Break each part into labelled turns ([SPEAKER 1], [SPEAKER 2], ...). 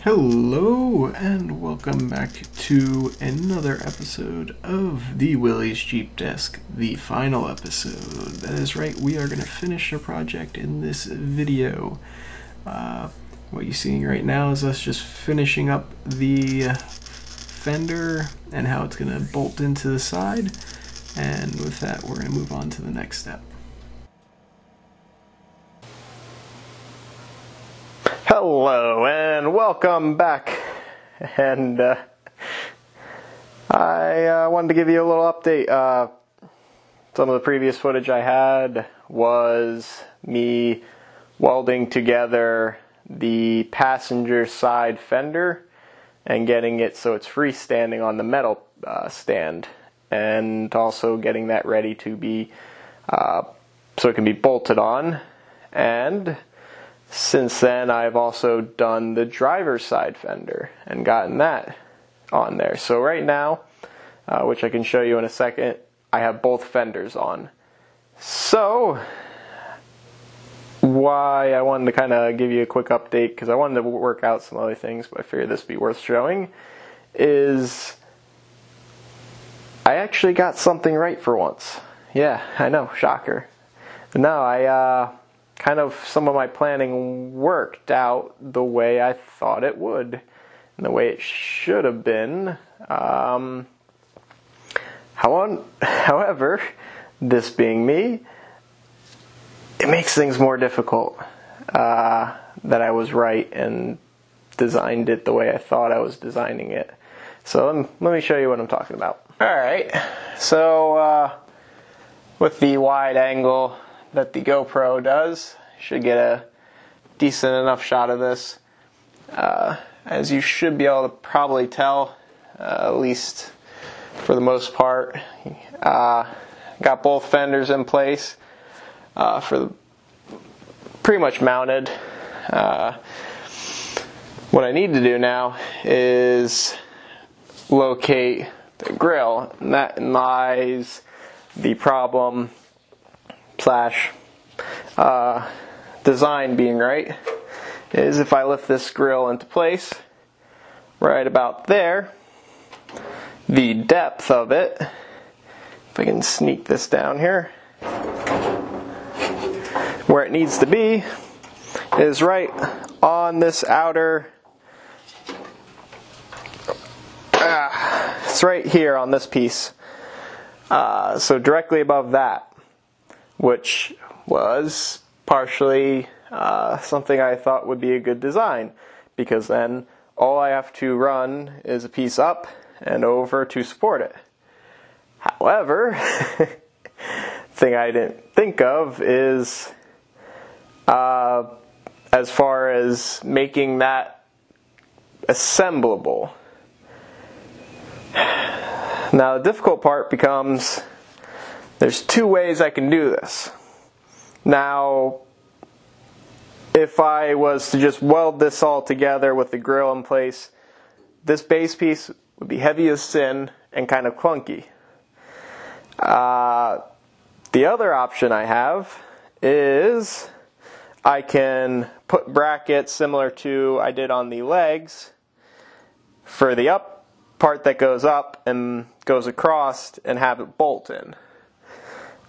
[SPEAKER 1] Hello and welcome back to another episode of the Willy's Jeep Desk, the final episode. That is right, we are going to finish a project in this video. What you're seeing right now is us just finishing up the fender and how it's going to bolt into the side, and with that we're going to move on to the next step.
[SPEAKER 2] Hello and welcome back, and I wanted to give you a little update. Some of the previous footage I had was me welding together the passenger side fender and getting it so it's freestanding on the metal stand, and also getting that ready to be so it can be bolted on. And since then, I've also done the driver's side fender and gotten that on there. So right now, which I can show you in a second, I have both fenders on. So why I wanted to kind of give you a quick update, because I wanted to work out some other things, but I figured this would be worth showing, is I actually got something right for once. Yeah, I know, shocker. No, some of my planning worked out the way I thought it would, and the way it should have been. However, this being me, it makes things more difficult that I was right and designed it the way I thought I was designing it. So let me show you what I'm talking about. Alright, so with the wide angle that the GoPro does, should get a decent enough shot of this. As you should be able to probably tell, at least for the most part. Got both fenders in place, pretty much mounted. What I need to do now is locate the grill, and that lies the problem slash design being right, is if I lift this grill into place right about there, the depth of it, if I can sneak this down here, where it needs to be is right on this outer, it's right here on this piece, so directly above that, which was partially something I thought would be a good design, because then all I have to run is a piece up and over to support it. However, thing I didn't think of is as far as making that assemblable. Now the difficult part becomes there's two ways I can do this. Now, if I was to just weld this all together with the grill in place, this base piece would be heavy as sin and kind of clunky. The other option I have is I can put brackets similar to I did on the legs for the up part that goes up and goes across, and have it bolt in.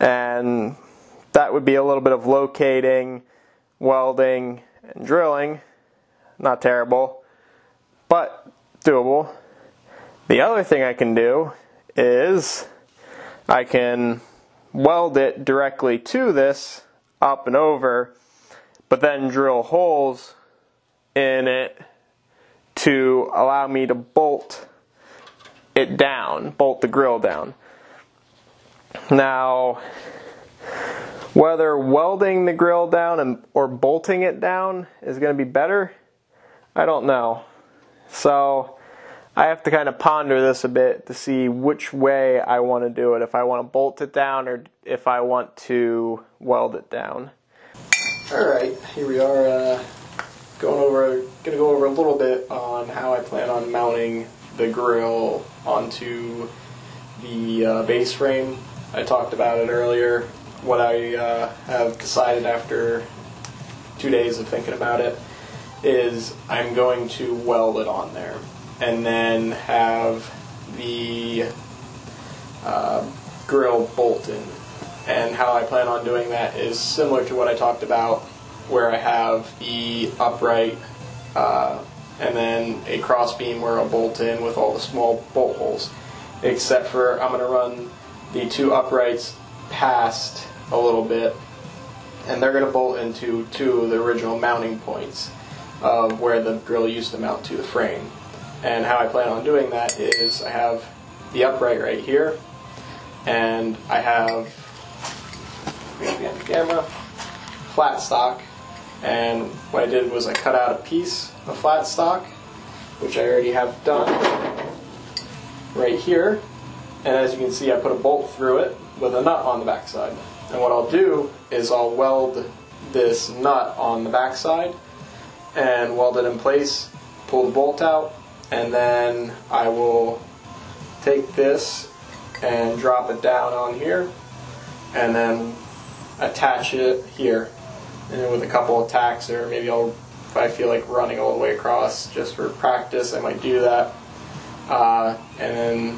[SPEAKER 2] And that would be a little bit of locating, welding, and drilling. Not terrible, but doable. The other thing I can do is I can weld it directly to this, up and over, but then drill holes in it to allow me to bolt it down, bolt the grill down. Now, whether welding the grill down or bolting it down is going to be better, I don't know. So I have to kind of ponder this a bit to see which way I want to do it. If I want to bolt it down or if I want to weld it down. Alright, here we are going to go over a little bit on how I plan on mounting the grill onto the base frame. I talked about it earlier, what I have decided after 2 days of thinking about it.
[SPEAKER 1] is I'm going to weld it on there and then have the grill bolted. And how I plan on doing that is similar to what I talked about, where I have the upright and then a cross beam where I'll bolt in with all the small bolt holes, except for I'm going to run the two uprights past a little bit, and they're going to bolt into two of the original mounting points of where the grill used to mount to the frame. And how I plan on doing that is I have the upright right here, and I have, maybe on the camera, flat stock. And what I did was I cut out a piece of flat stock, which I already have done right here. And as you can see, I put a bolt through it with a nut on the backside. And what I'll do is I'll weld this nut on the backside and weld it in place, pull the bolt out, and then I will take this and drop it down on here and then attach it here. And with a couple of tacks, or maybe if I feel like running all the way across just for practice, I might do that. And then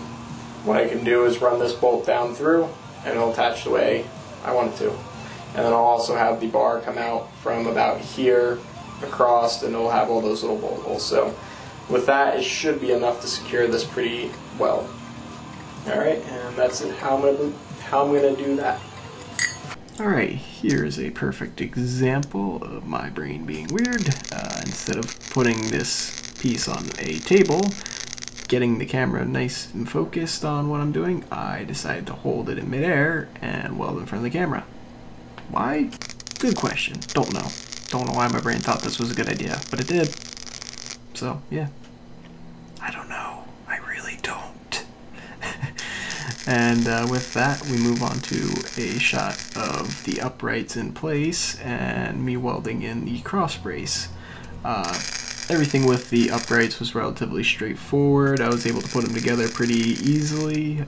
[SPEAKER 1] what I can do is run this bolt down through and it'll attach the way I want it to. And then I'll also have the bar come out from about here across, and it'll have all those little bolt holes. So with that, it should be enough to secure this pretty well. Alright, and that's it, how I'm going to do that. Alright, here's a perfect example of my brain being weird. Instead of putting this piece on a table, getting the camera nice and focused on what I'm doing, I decided to hold it in midair and weld in front of the camera. Why? Good question. Don't know. Don't know why my brain thought this was a good idea, but it did. So, yeah. I don't know. I really don't. And with that, we move on to a shot of the uprights in place and me welding in the cross brace. Everything with the uprights was relatively straightforward. I was able to put them together pretty easily.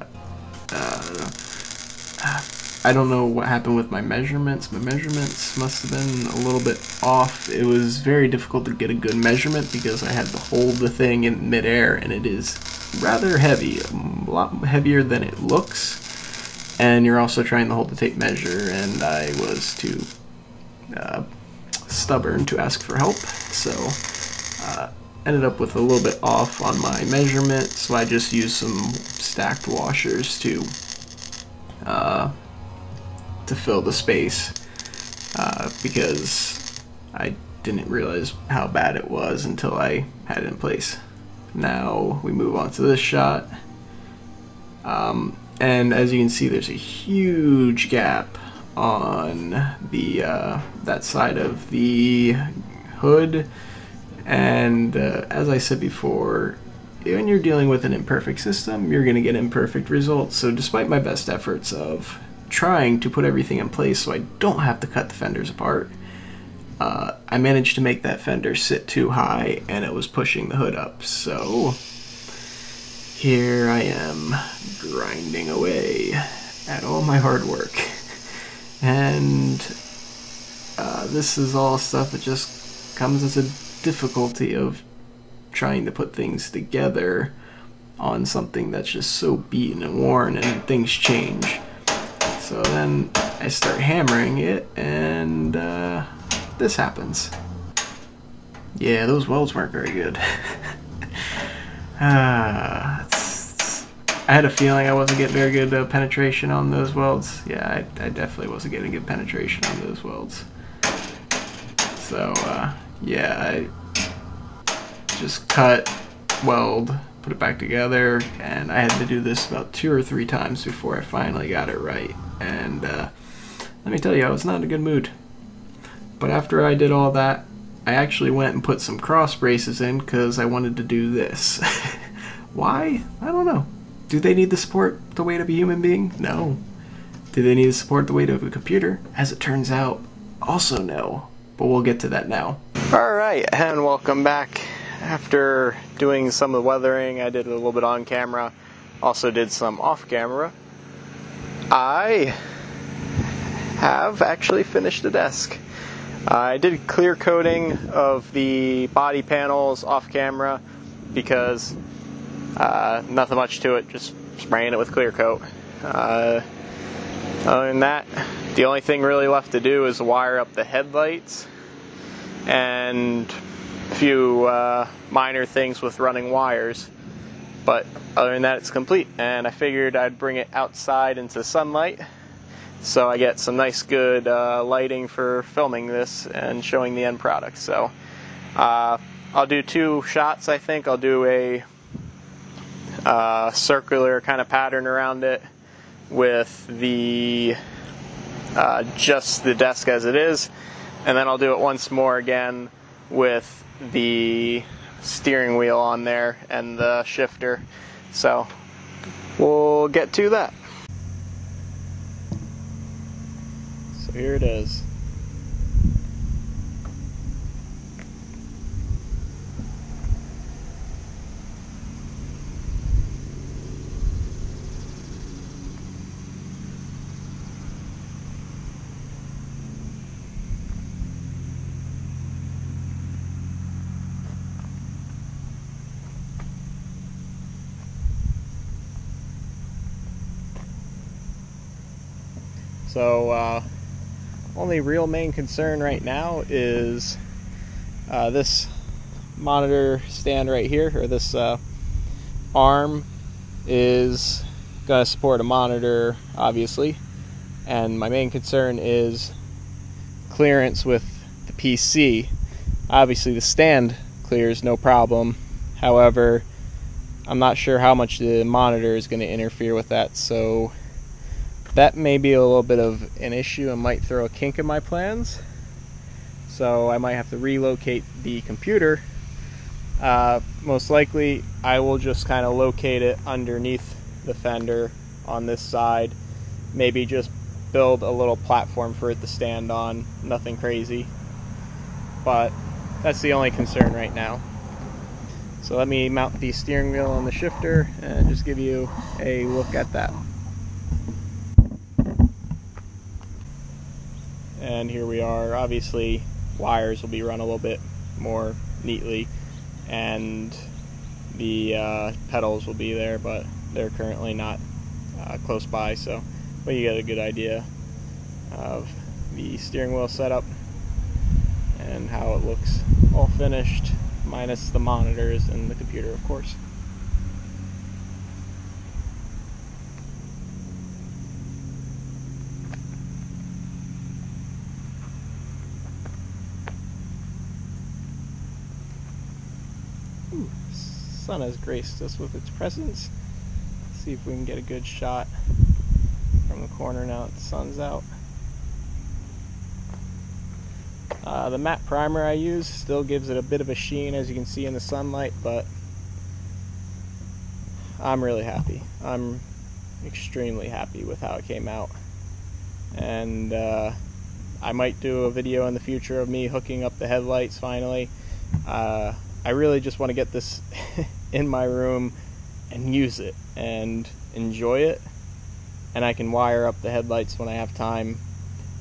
[SPEAKER 1] I don't know what happened with my measurements. My measurements must have been a little bit off. It was very difficult to get a good measurement because I had to hold the thing in midair, and it is rather heavy, a lot heavier than it looks. And you're also trying to hold the tape measure, and I was too stubborn to ask for help, so ended up with a little bit off on my measurement, so I just used some stacked washers to fill the space because I didn't realize how bad it was until I had it in place. Now we move on to this shot, and as you can see, there's a huge gap on the that side of the hood, and as I said before, when you're dealing with an imperfect system, you're going to get imperfect results. So despite my best efforts of trying to put everything in place so I don't have to cut the fenders apart, I managed to make that fender sit too high and it was pushing the hood up. So here I am grinding away at all my hard work, and this is all stuff that just comes as a difficulty of trying to put things together on something that's just so beaten and worn, and things change. So then I start hammering it, and this happens. Yeah, those welds weren't very good. I had a feeling I wasn't getting very good penetration on those welds. Yeah, I definitely wasn't getting good penetration on those welds. So, yeah, I just cut, weld, put it back together, and I had to do this about 2 or 3 times before I finally got it right. And let me tell you, I was not in a good mood. But after I did all that, I actually went and put some cross braces in because I wanted to do this. Why? I don't know. Do they need to support the weight of a human being? No. Do they need to support the weight of a computer? As it turns out, also no. But we'll get to that now. Alright, and welcome back. After doing some of the weathering, I did a little bit on camera, also did some off camera. I have actually finished the desk.
[SPEAKER 2] I did clear coating of the body panels off camera because nothing much to it, just spraying it with clear coat. Other than that, the only thing really left to do is wire up the headlights and a few minor things with running wires. But other than that, it's complete, and I figured I'd bring it outside into sunlight so I get some nice good lighting for filming this and showing the end product. So I'll do 2 shots, I think. I'll do a circular kind of pattern around it with the just the desk as it is, and then I'll do it once more again with the steering wheel on there and the shifter. So we'll get to that. So here it is. So only real main concern right now is this monitor stand right here, or this arm is going to support a monitor, obviously, and my main concern is clearance with the PC. Obviously the stand clears no problem, however I'm not sure how much the monitor is going to interfere with that, so that may be a little bit of an issue and might throw a kink in my plans. So I might have to relocate the computer. Most likely I will just kind of locate it underneath the fender on this side. Maybe just build a little platform for it to stand on. Nothing crazy. But that's the only concern right now. So let me mount the steering wheel on the shifter and just give you a look at that. And here we are. Obviously wires will be run a little bit more neatly, and the pedals will be there, but they're currently not close by, but you get a good idea of the steering wheel setup and how it looks all finished, minus the monitors and the computer, of course. Ooh, sun has graced us with its presence. Let's see if we can get a good shot from the corner now that the sun's out. The matte primer I use still gives it a bit of a sheen, as you can see in the sunlight, but I'm really happy. I'm extremely happy with how it came out. And I might do a video in the future of me hooking up the headlights finally. I really just want to get this in my room and use it and enjoy it, and I can wire up the headlights when I have time.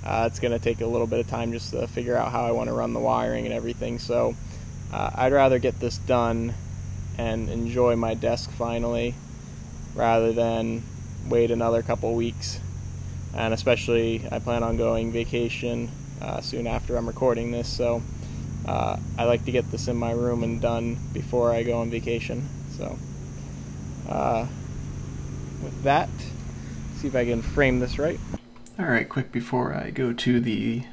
[SPEAKER 2] It's going to take a little bit of time just to figure out how I want to run the wiring and everything, so I'd rather get this done and enjoy my desk finally rather than wait another couple weeks. And especially I plan on going vacation soon after I'm recording this, so I like to get this in my room and done before I go on vacation. So with that, see if I can frame this right.
[SPEAKER 1] Alright, quick before I go to the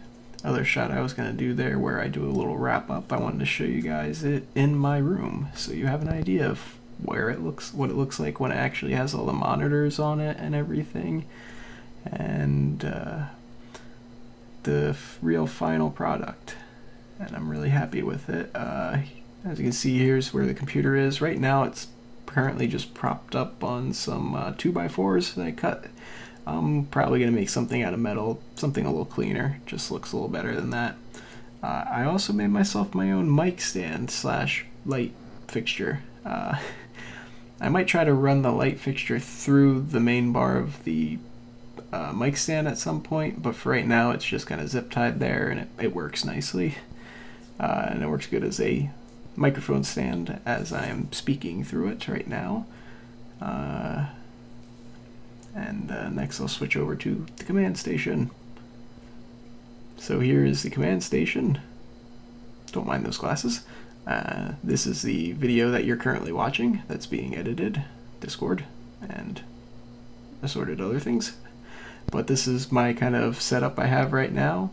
[SPEAKER 1] other shot I was going to do there where I do a little wrap up, I wanted to show you guys it in my room so you have an idea of where it looks, what it looks like when it actually has all the monitors on it and everything, and the real final product. And I'm really happy with it. As you can see, here's where the computer is. Right now it's currently just propped up on some 2x4s that I cut. I'm probably going to make something out of metal, something a little cleaner, just looks a little better than that. I also made myself my own mic stand slash light fixture. I might try to run the light fixture through the main bar of the mic stand at some point, but for right now it's just kind of zip tied there, and it works nicely. And it works good as a microphone stand as I am speaking through it right now. Next I'll switch over to the command station. So here is the command station. Don't mind those glasses. This is the video that you're currently watching that's being edited, Discord, and assorted other things. But this is my kind of setup I have right now.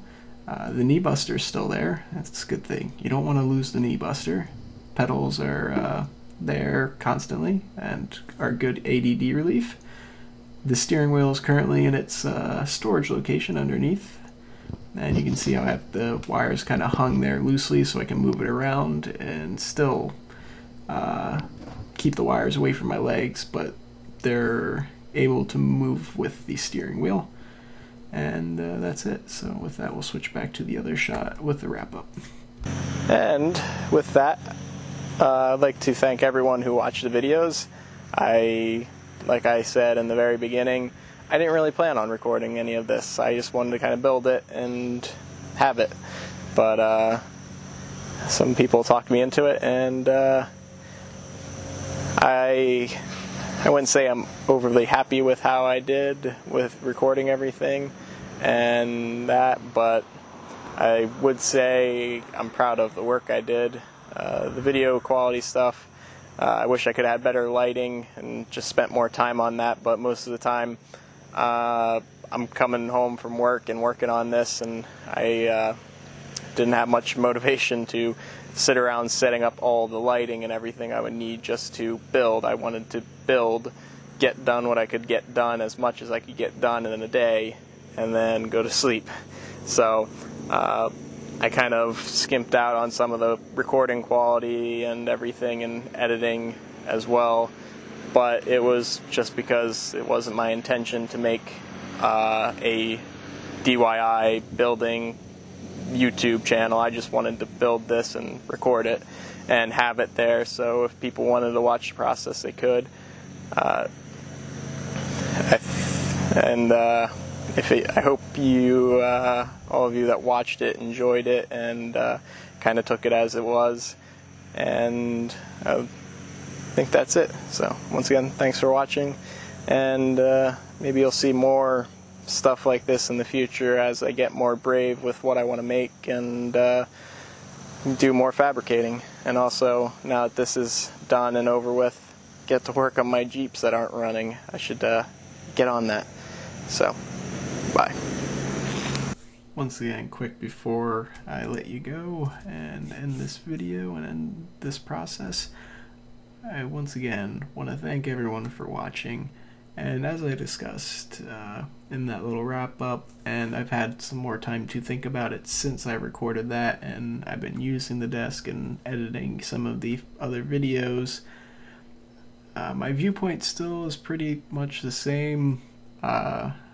[SPEAKER 1] The knee buster's still there. That's a good thing. You don't want to lose the knee buster. Pedals are there constantly and are good ADD relief. The steering wheel is currently in its storage location underneath. And you can see how I have the wires kind of hung there loosely so I can move it around and still keep the wires away from my legs, but they're able to move with the steering wheel. And that's it. So with that, we'll switch back to the other shot with the wrap-up.
[SPEAKER 2] And with that, I'd like to thank everyone who watched the videos. Like I said in the very beginning, I didn't really plan on recording any of this. I just wanted to kind of build it and have it. But some people talked me into it, and I wouldn't say I'm overly happy with how I did with recording everything and that, but I would say I'm proud of the work I did. The video quality stuff, I wish I could have had better lighting and just spent more time on that, but most of the time I'm coming home from work and working on this, and I didn't have much motivation to sit around setting up all the lighting and everything I would need just to build. I wanted to build, get done what I could get done, as much as I could get done in a day, and then go to sleep. So I kind of skimped out on some of the recording quality and everything, and editing as well. But it was just because it wasn't my intention to make a DIY building YouTube channel. I just wanted to build this and record it and have it there, so if people wanted to watch the process, they could. I hope you, all of you that watched it, enjoyed it and kind of took it as it was. And I think that's it. So once again, thanks for watching, and maybe you'll see more stuff like this in the future as I get more brave with what I want to make and do more fabricating. And also, now that this is done and over with, get to work on my Jeeps that aren't running. I should get on that. So, bye.
[SPEAKER 1] Once again, quick before I let you go and end this video and end this process, I once again want to thank everyone for watching. And as I discussed in that little wrap up, and I've had some more time to think about it since I recorded that, and I've been using the desk and editing some of the other videos, my viewpoint still is pretty much the same. I'm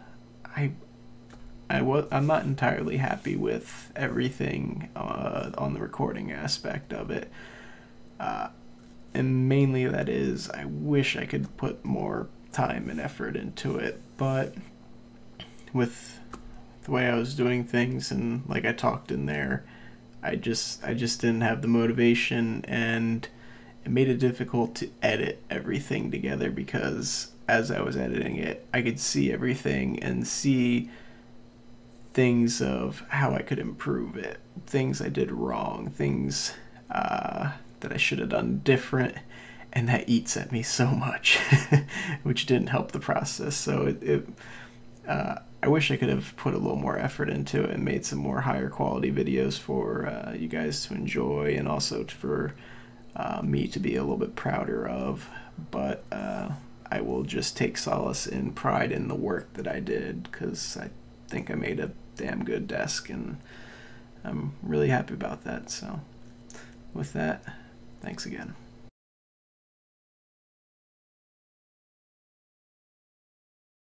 [SPEAKER 1] not entirely happy with everything on the recording aspect of it. And mainly that is, I wish I could put more time and effort into it, but with the way I was doing things, and like I talked in there, I just didn't have the motivation, and it made it difficult to edit everything together, because as I was editing it, I could see everything and see things of how I could improve it, things I did wrong, things that I should have done different, and that eats at me so much, which didn't help the process. So I wish I could have put a little more effort into it and made some more higher quality videos for you guys to enjoy, and also for me to be a little bit prouder of. But I will just take solace in pride in the work that I did, because I think I made a damn good desk, and I'm really happy about that. So with that, thanks again.